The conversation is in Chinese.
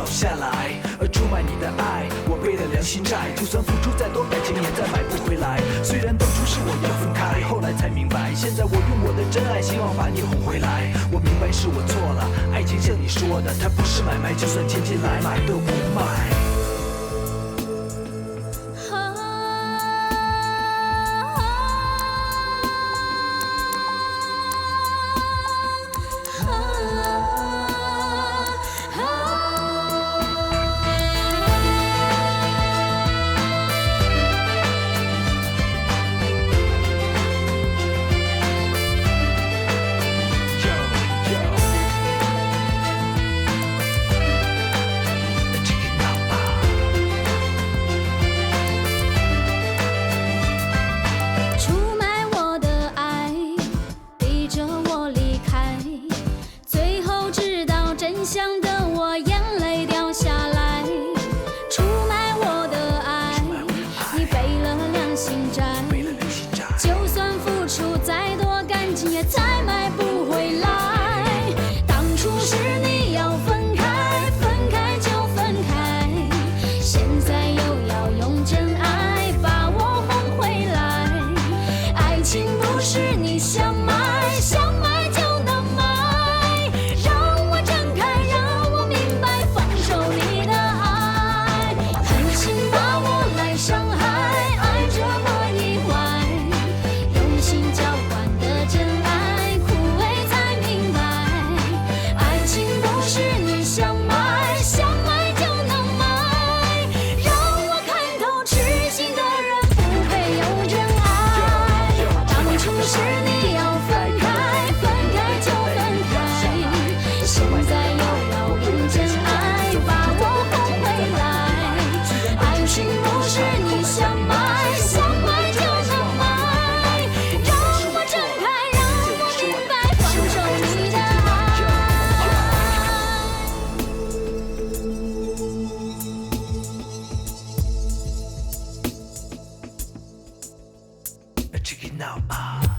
下来，出卖你的爱，我背了良心债，就算付出再多，感情也再买不回来。虽然当初是我要分开，后来才明白，现在我用我的真爱，希望把你哄回来。我明白是我错了，爱情像你说的，它不是买卖，就算千金来买都不卖。想的我眼泪掉下来，出卖我的爱，你背了良心债，就算付出再多，感情也再买不回来。当初是你要分开，分开就分开，现在又要用真爱把我哄回来。爱情不是你想买，想买就能买。Check it out.